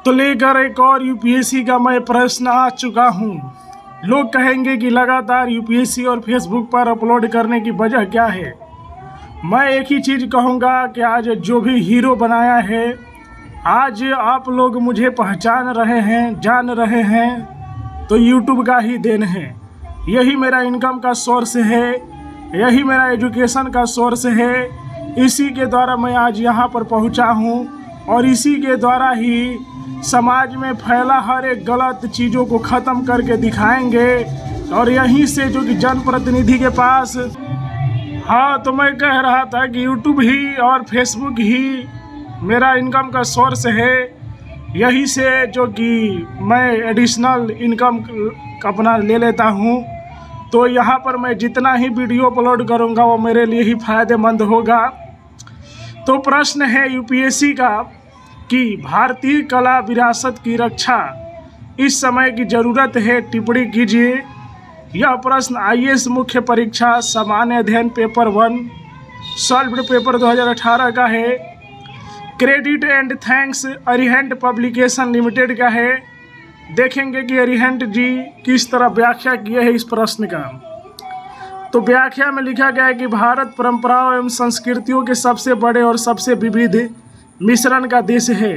तो लेकर एक और यूपीएससी का मैं प्रश्न आ चुका हूँ। लोग कहेंगे कि लगातार यूपीएससी और फेसबुक पर अपलोड करने की वजह क्या है। मैं एक ही चीज़ कहूँगा कि आज जो भी हीरो बनाया है, आज आप लोग मुझे पहचान रहे हैं, जान रहे हैं, तो यूट्यूब का ही देन है। यही मेरा इनकम का सोर्स है, यही मेरा एजुकेशन का सोर्स है। इसी के द्वारा मैं आज यहाँ पर पहुँचा हूँ और इसी के द्वारा ही समाज में फैला हर एक गलत चीज़ों को ख़त्म करके दिखाएंगे। और यहीं से जो कि जनप्रतिनिधि के पास, हाँ, तो मैं कह रहा था कि यूट्यूब ही और फेसबुक ही मेरा इनकम का सोर्स है। यही से जो कि मैं एडिशनल इनकम अपना ले लेता हूँ। तो यहाँ पर मैं जितना ही वीडियो अपलोड करूँगा वो मेरे लिए ही फ़ायदेमंद होगा। तो प्रश्न है यूपीएससी का कि भारतीय कला विरासत की रक्षा इस समय की ज़रूरत है, टिप्पणी कीजिए। यह प्रश्न आईएएस मुख्य परीक्षा सामान्य अध्ययन पेपर 1 सॉल्व्ड पेपर 2018 का है। Credit and thanks Arihant publication limited का है। देखेंगे कि अरिहंट जी किस तरह व्याख्या किए हैं इस प्रश्न का। तो व्याख्या में लिखा गया है कि भारत परंपराओं एवं संस्कृतियों के सबसे बड़े और सबसे विविध मिश्रण का देश है।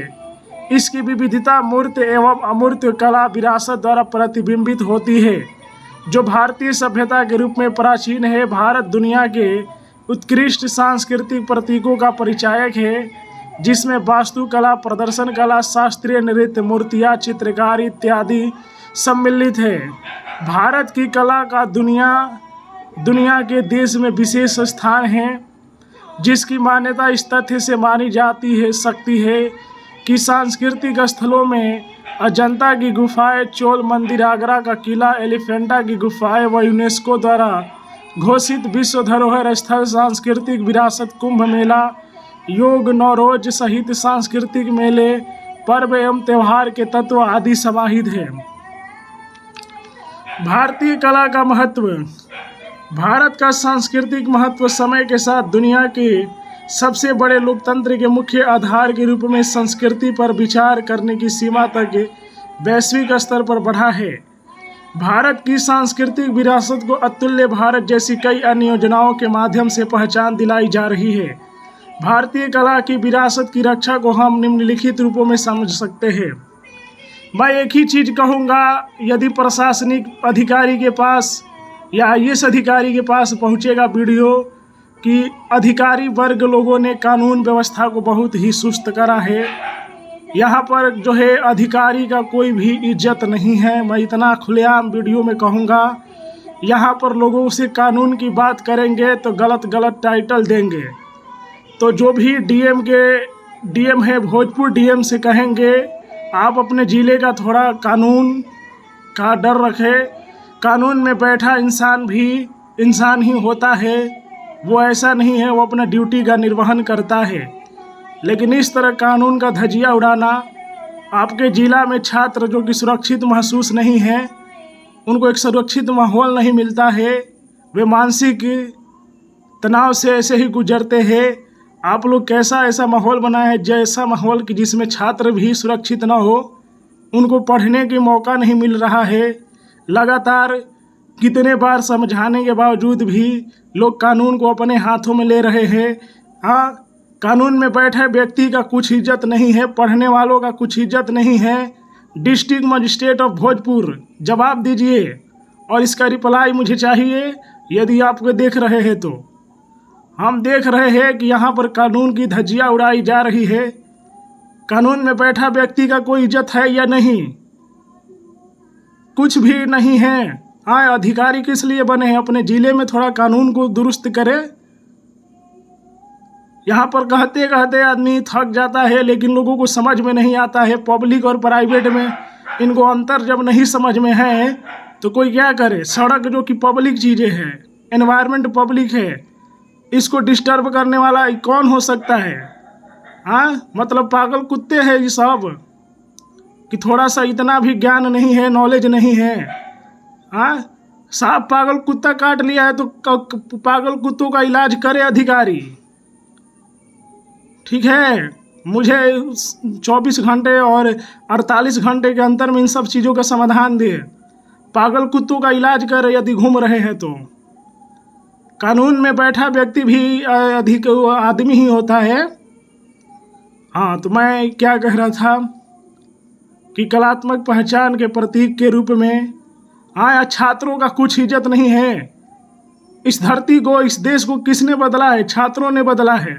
इसकी विविधता मूर्त एवं अमूर्त कला विरासत द्वारा प्रतिबिंबित होती है, जो भारतीय सभ्यता के रूप में प्राचीन है। भारत दुनिया के उत्कृष्ट सांस्कृतिक प्रतीकों का परिचायक है, जिसमें वास्तुकला, प्रदर्शन कला, शास्त्रीय नृत्य, मूर्तियाँ, चित्रकारी इत्यादि सम्मिलित है। भारत की कला का दुनिया के देश में विशेष स्थान है, जिसकी मान्यता इस तथ्य से मानी जाती सकती है कि सांस्कृतिक स्थलों में अजंता की गुफाएं, चोल मंदिर, आगरा का किला, एलिफेंटा की गुफाएं व यूनेस्को द्वारा घोषित विश्व धरोहर स्थल, सांस्कृतिक विरासत, कुंभ मेला, योग, नौरोज सहित सांस्कृतिक मेले, पर्व एवं त्यौहार के तत्व आदि समाहित है। भारतीय कला का महत्व। भारत का सांस्कृतिक महत्व समय के साथ दुनिया के सबसे बड़े लोकतंत्र के मुख्य आधार के रूप में संस्कृति पर विचार करने की सीमा तक वैश्विक स्तर पर बढ़ा है। भारत की सांस्कृतिक विरासत को अतुल्य भारत जैसी कई अन्य योजनाओं के माध्यम से पहचान दिलाई जा रही है। भारतीय कला की विरासत की रक्षा को हम निम्नलिखित रूपों में समझ सकते हैं। मैं एक ही चीज़ कहूँगा, यदि प्रशासनिक अधिकारी के पास या आईएएस अधिकारी के पास पहुँचेगा वीडियो कि अधिकारी वर्ग लोगों ने कानून व्यवस्था को बहुत ही सुस्त करा है, यहाँ पर जो है अधिकारी का कोई भी इज्जत नहीं है। मैं इतना खुलेआम वीडियो में कहूँगा, यहाँ पर लोगों से कानून की बात करेंगे तो गलत टाइटल देंगे। तो जो भी डीएम है, भोजपुर डीएम से कहेंगे आप अपने ज़िले का थोड़ा कानून का डर रखें। कानून में बैठा इंसान भी इंसान ही होता है, वो ऐसा नहीं है, वो अपना ड्यूटी का निर्वहन करता है। लेकिन इस तरह कानून का धजिया उड़ाना, आपके ज़िला में छात्र जो कि सुरक्षित महसूस नहीं है, उनको एक सुरक्षित माहौल नहीं मिलता है, वे मानसिक तनाव से ऐसे ही गुजरते हैं। आप लोग कैसा ऐसा माहौल बनाया है, जैसा माहौल कि जिसमें छात्र भी सुरक्षित ना हो, उनको पढ़ने की मौका नहीं मिल रहा है। लगातार कितने बार समझाने के बावजूद भी लोग कानून को अपने हाथों में ले रहे हैं। हाँ, कानून में बैठे व्यक्ति का कुछ इज्जत नहीं है, पढ़ने वालों का कुछ इज्जत नहीं है। डिस्ट्रिक्ट मजिस्ट्रेट ऑफ भोजपुर, जवाब दीजिए और इसका रिप्लाई मुझे चाहिए। यदि आप देख रहे हैं तो हम देख रहे हैं कि यहाँ पर कानून की धज्जियाँ उड़ाई जा रही है। कानून में बैठा व्यक्ति का कोई इज्जत है या नहीं? कुछ भी नहीं है। हाँ, अधिकारी किस लिए बने हैं? अपने ज़िले में थोड़ा कानून को दुरुस्त करें। यहाँ पर कहते कहते आदमी थक जाता है, लेकिन लोगों को समझ में नहीं आता है। पब्लिक और प्राइवेट में इनको अंतर जब नहीं समझ में है तो कोई क्या करे। सड़क जो कि पब्लिक चीज़ें हैं, एनवायरनमेंट पब्लिक है, इसको डिस्टर्ब करने वाला कौन हो सकता है? हाँ, मतलब पागल कुत्ते हैं ये सब, कि थोड़ा सा इतना भी ज्ञान नहीं है, नॉलेज नहीं है। हाँ, साहब पागल कुत्ता काट लिया है तो पागल कुत्तों का इलाज करे अधिकारी, ठीक है? मुझे 24 घंटे और 48 घंटे के अंतर में इन सब चीज़ों का समाधान दे। पागल कुत्तों का इलाज कर यदि घूम रहे हैं तो। कानून में बैठा व्यक्ति भी अधिक आदमी ही होता है। हाँ, तो मैं क्या कह रहा था कि कलात्मक पहचान के प्रतीक के रूप में हाँ, छात्रों का कुछ इज्जत नहीं है। इस धरती को, इस देश को किसने बदला है? छात्रों ने बदला है।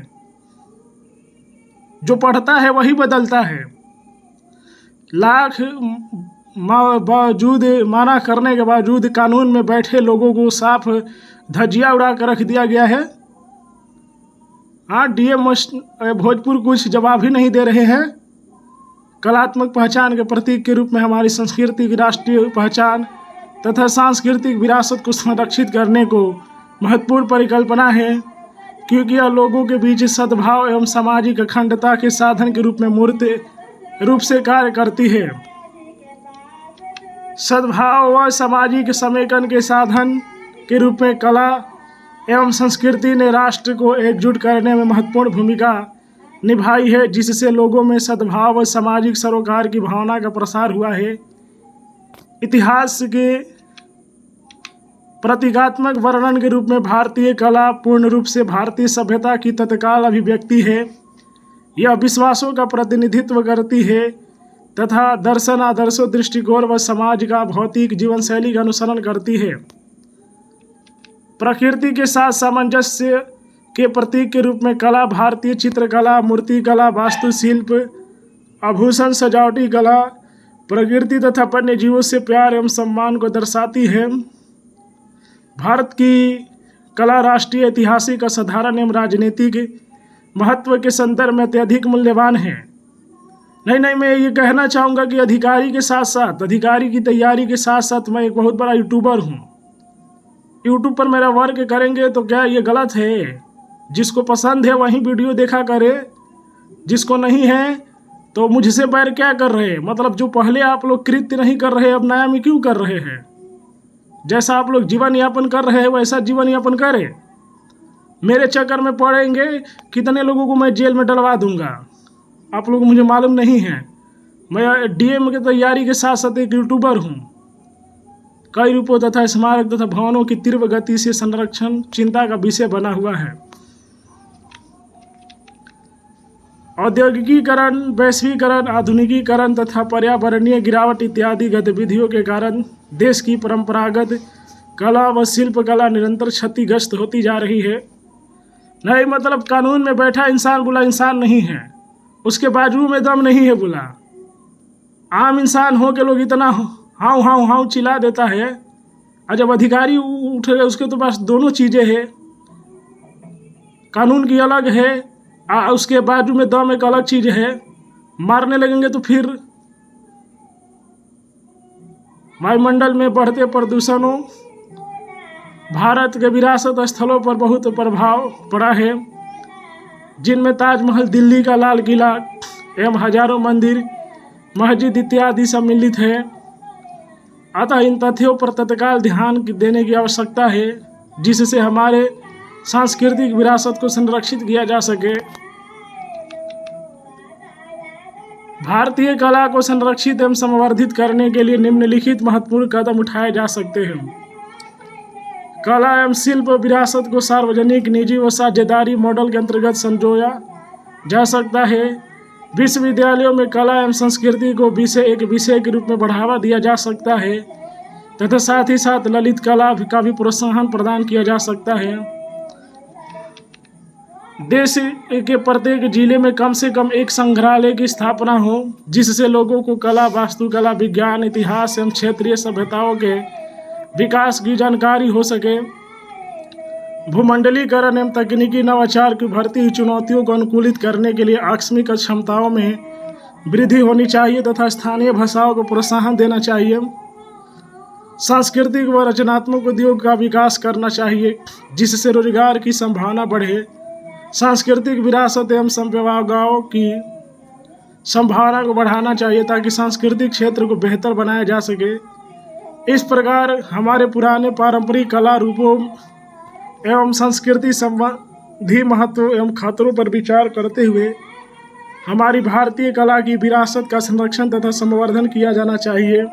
जो पढ़ता है वही बदलता है। लाख बावजूद माना करने के बावजूद कानून में बैठे लोगों को साफ धज्जियां उड़ा कर रख दिया गया है। हाँ, डीएम भोजपुर कुछ जवाब ही नहीं दे रहे हैं। कलात्मक पहचान के प्रतीक के रूप में हमारी संस्कृति की राष्ट्रीय पहचान तथा सांस्कृतिक विरासत को संरक्षित करने को महत्वपूर्ण परिकल्पना है, क्योंकि यह लोगों के बीच सद्भाव एवं सामाजिक अखंडता के साधन के रूप में मूर्त रूप से कार्य करती है। सद्भाव व सामाजिक समेकन के साधन के रूप में कला एवं संस्कृति ने राष्ट्र को एकजुट करने में महत्वपूर्ण भूमिका निभाई है, जिससे लोगों में सद्भाव व सामाजिक सरोकार की भावना का प्रसार हुआ है। इतिहास के प्रतीकात्मक वर्णन के रूप में भारतीय कला पूर्ण रूप से भारतीय सभ्यता की तत्काल अभिव्यक्ति है। यह विश्वासों का प्रतिनिधित्व करती है तथा दर्शन, आदर्शों, दृष्टिकोण व समाज का भौतिक जीवन शैली का अनुसरण करती है। प्रकृति के साथ सामंजस्य के प्रतीक के रूप में कला भारतीय चित्रकला, मूर्तिकला, वास्तुशिल्प, आभूषण, सजावटी कला प्रकृति तथा वन्य जीवों से प्यार एवं सम्मान को दर्शाती है। भारत की कला राष्ट्रीय, ऐतिहासिक, असाधारण एवं राजनीतिक महत्व के संदर्भ में अत्यधिक मूल्यवान है। नहीं, मैं ये कहना चाहूँगा कि अधिकारी के साथ साथ, अधिकारी की तैयारी के साथ साथ मैं एक बहुत बड़ा यूट्यूबर हूँ। यूट्यूब पर मेरा वर्क करेंगे तो क्या ये गलत है? जिसको पसंद है वही वीडियो देखा करे, जिसको नहीं है तो मुझसे बैर क्या कर रहे हैं? मतलब जो पहले आप लोग कृत्य नहीं कर रहे अब नया में क्यों कर रहे हैं? जैसा आप लोग जीवन यापन कर रहे हैं वैसा जीवन यापन करें। मेरे चक्कर में पड़ेंगे कितने लोगों को मैं जेल में डलवा दूंगा, आप लोग मुझे मालूम नहीं है। मैं डीएम की तैयारी के साथ साथ एक यूट्यूबर हूँ। कई रूपों तथा स्मारक तथा भवनों की तीव्र गति से संरक्षण चिंता का विषय बना हुआ है। औद्योगिकीकरण, वैश्वीकरण, आधुनिकीकरण तथा पर्यावरणीय गिरावट इत्यादि गतिविधियों के कारण देश की परंपरागत कला व शिल्प कला निरंतर क्षतिग्रस्त होती जा रही है। नहीं, मतलब कानून में बैठा इंसान बुला इंसान नहीं है, उसके बाजू में दम नहीं है बुला। आम इंसान हो के लोग इतना हाउ हाउ हाउ चिल्ला देता है, और जब अधिकारी उठ गए उसके तो पास दोनों चीज़ें हैं, कानून की अलग है, उसके बाजू में दम एक अलग चीज़ है। मारने लगेंगे तो फिर वायुमंडल में बढ़ते प्रदूषणों भारत के विरासत स्थलों पर बहुत प्रभाव पड़ा है, जिनमें ताजमहल, दिल्ली का लाल किला एवं हजारों मंदिर, मस्जिद इत्यादि सम्मिलित है। अतः इन तथ्यों पर तत्काल ध्यान देने की आवश्यकता है, जिससे हमारे सांस्कृतिक विरासत को संरक्षित किया जा सके। भारतीय कला को संरक्षित एवं संवर्धित करने के लिए निम्नलिखित महत्वपूर्ण कदम उठाए जा सकते हैं। कला एवं शिल्प विरासत को सार्वजनिक, निजी व साझेदारी मॉडल के अंतर्गत संजोया जा सकता है। विश्वविद्यालयों में कला एवं संस्कृति को एक विषय के रूप में बढ़ावा दिया जा सकता है तथा साथ ही साथ ललित कला का भी प्रोत्साहन प्रदान किया जा सकता है। देश के प्रत्येक जिले में कम से कम एक संग्रहालय की स्थापना हो, जिससे लोगों को कला, वास्तुकला, विज्ञान, इतिहास एवं क्षेत्रीय सभ्यताओं के विकास की जानकारी हो सके। भूमंडलीकरण एवं तकनीकी नवाचार की बढ़ती हुई चुनौतियों को अनुकूलित करने के लिए आकस्मिक क्षमताओं में वृद्धि होनी चाहिए तथा स्थानीय भाषाओं को प्रोत्साहन देना चाहिए। सांस्कृतिक व रचनात्मक उद्योग का विकास करना चाहिए, जिससे रोजगार की संभावना बढ़े। सांस्कृतिक विरासत एवं संप्रदायों की संभावना को बढ़ाना चाहिए ताकि सांस्कृतिक क्षेत्र को बेहतर बनाया जा सके। इस प्रकार हमारे पुराने पारंपरिक कला रूपों एवं संस्कृति संबंधी महत्व एवं खतरों पर विचार करते हुए हमारी भारतीय कला की विरासत का संरक्षण तथा संवर्धन किया जाना चाहिए,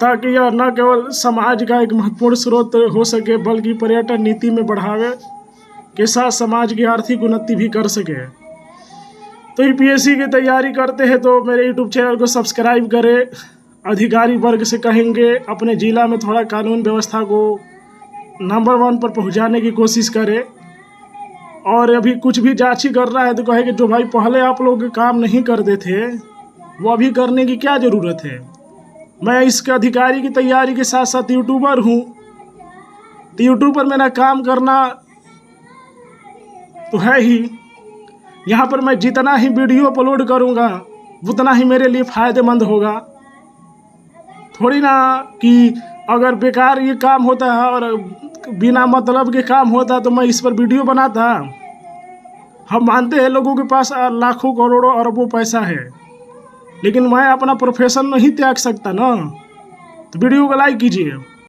ताकि यह न केवल समाज का एक महत्वपूर्ण स्रोत हो सके बल्कि पर्यटन नीति में बढ़ावे के साथ समाज की आर्थिक उन्नति भी कर सके। तो यूपीएससी की तैयारी करते हैं तो मेरे यूट्यूब चैनल को सब्सक्राइब करें। अधिकारी वर्ग से कहेंगे अपने ज़िला में थोड़ा कानून व्यवस्था को नंबर 1 पर पहुंचाने की कोशिश करें। और अभी कुछ भी जांच कर रहा है तो कहे कि जो भाई पहले आप लोग काम नहीं करते थे वो अभी करने की क्या ज़रूरत है। मैं इसके अधिकारी की तैयारी के साथ साथ यूट्यूबर हूँ, तो यूट्यूब पर मेरा काम करना तो है ही। यहाँ पर मैं जितना ही वीडियो अपलोड करूँगा उतना ही मेरे लिए फ़ायदेमंद होगा। थोड़ी ना कि अगर बेकार ये काम होता है और बिना मतलब के काम होता तो मैं इस पर वीडियो बनाता। हम मानते हैं लोगों के पास लाखों करोड़ों अरबों पैसा है, लेकिन मैं अपना प्रोफेशन नहीं त्याग सकता ना। तो वीडियो को लाइक कीजिए।